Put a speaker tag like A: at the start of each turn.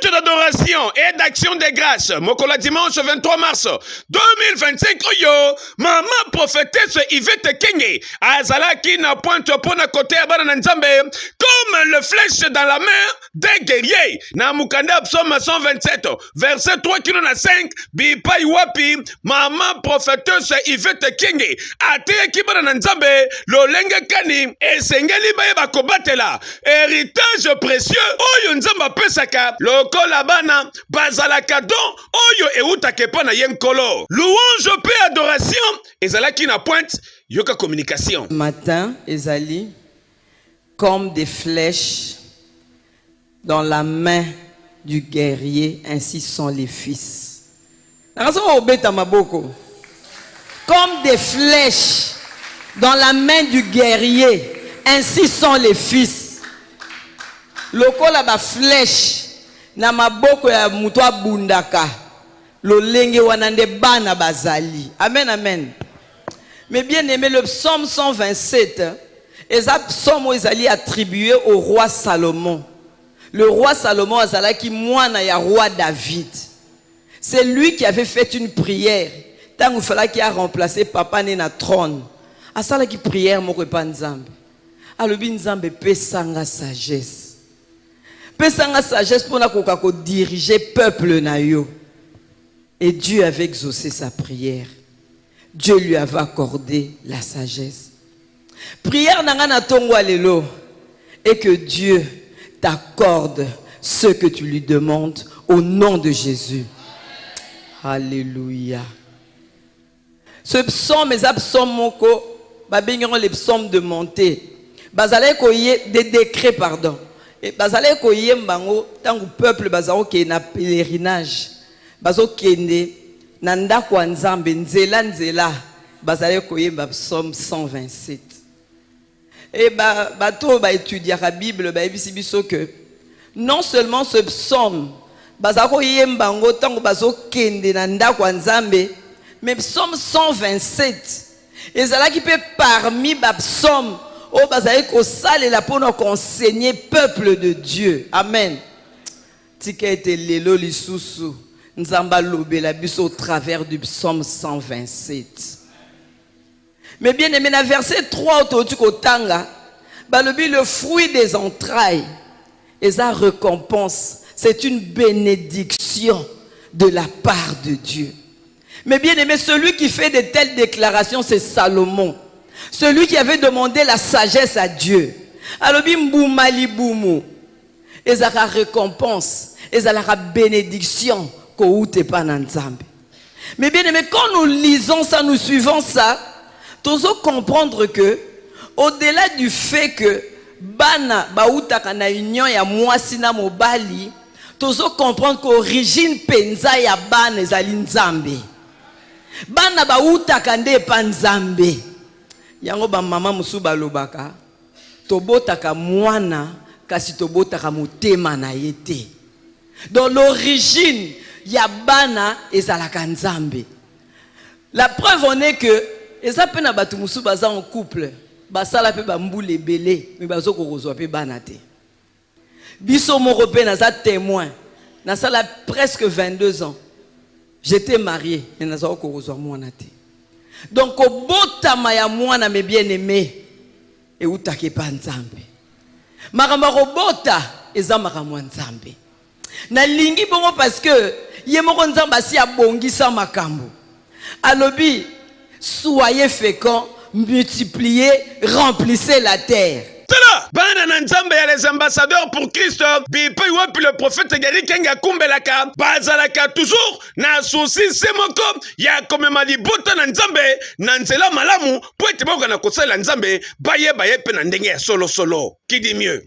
A: Culte d'adoration et d'action de grâce. Mokola dimanche 23 mars 2025. Oyo, maman prophétesse Yvette Kenge. Azalaki na pointe pona côté abana na nzambe. Comme le flèche dans la main des guerriers. Na mukanda psaume 127. Verset 3 kilo na 5. Bipai wapi. Maman prophétesse Yvette Kenge. Ate kibana na nzambe. Lolenge kani. Esengeli baye bakobatela. Héritage précieux. Oyo nzamba pesaka. Lokola bana bazalaka don oyo eutake pa na yenkolo. Louange pe adoration ezalaki na pointe yoka communication.
B: Matin ezali comme des flèches dans la main du guerrier, ainsi sont les fils. Comme des flèches dans la main du guerrier, ainsi sont les fils. Lokola ba flèche na maboko ya mutu abundaka lolenge wanande bana bazali. Amen, amen. Mais bien aimé, le psaume 127, eza psaume ezali attribué au roi Salomon. Le roi Salomon azalaki mwana ya roi David. C'est lui qui avait fait une prière. Tant qu'il fallait qu'il a remplacé papa né na trône. Asalaki prière moko epa nzambe. Alobi nzambe pesanga sagesse. Pesanga sagesse pour na diriger peuple na yo. Et Dieu avait exaucé sa prière. Dieu lui avait accordé la sagesse. Prière nanga na tongwa lelo. Et que Dieu t'accorde ce que tu lui demandes au nom de Jésus. Alléluia. Ce psaume est un psaume moko, babengiront les psaumes de montée. Bazale koye des décrets, pardon. Et bazale koye mbango tant que peuple bazaro ke na pèlerinage. Bazo kende nanda kwa nzambe nzela nzela. Bazale koye ba psaume 127. Et bato ba étudier la Bible ba ebisi biso que non seulement ce psaume bazako yembango tango bazo kende nanda kwa nzambe, mais psaume 127 ezala qui peut parmi ba psaume o bazali ko salela pour nous enseigner peuple de Dieu. Amen. Tika ete lelo lisusu nzamba lobela biso au travers du psaume 127. Mais bien aimé, dans verset 3 au tanga, le fruit des entrailles et sa récompense, c'est une bénédiction de la part de Dieu. Mais bien aimé, celui qui fait de telles déclarations, c'est Salomon. Celui qui avait demandé la sagesse à Dieu. Alors, et sa récompense, et sa bénédiction, mais bien aimé, quand nous lisons ça, nous suivons ça, nous devons comprendre que, au-delà du fait que bana bautaka na union ya mwasi na mobali, nous devons comprendre qu'origine penza ya bana ezali nzambe. Bana bautaka nde pa nzambe. Yango ba mama musu balobaka, tobotaka mwana kasi tobotaka motema na yete. Dans l'origine ya bana ezalaka nzambe. La preuve en est que et ça peut na batu musu baza en couple basala pe bambule belé mais bazo ko rozwa pe banate biso moko pe na za témoin na sala presque 22 ans j'étais marié mais na za ko rozwa mwana te donc au botama ya mwana me bien aimé et utake pa nzambe makamba robota eza makamwa nzambe na lingi bongo parce que ye moko nzamba si abongisa makambo alobi soyez féconds, multipliez, remplissez la terre.
A: Bana na nzambe ya les ambassadeurs pour Christ. Bipai wapi le prophète Gary Kenga kumbelaka. Bazalaka toujours na souci semoko ya komema libota na nzambe na nzela malamu po ete boka na kosala nzambe baye pe na ndenge ya solo. Qui dit mieux?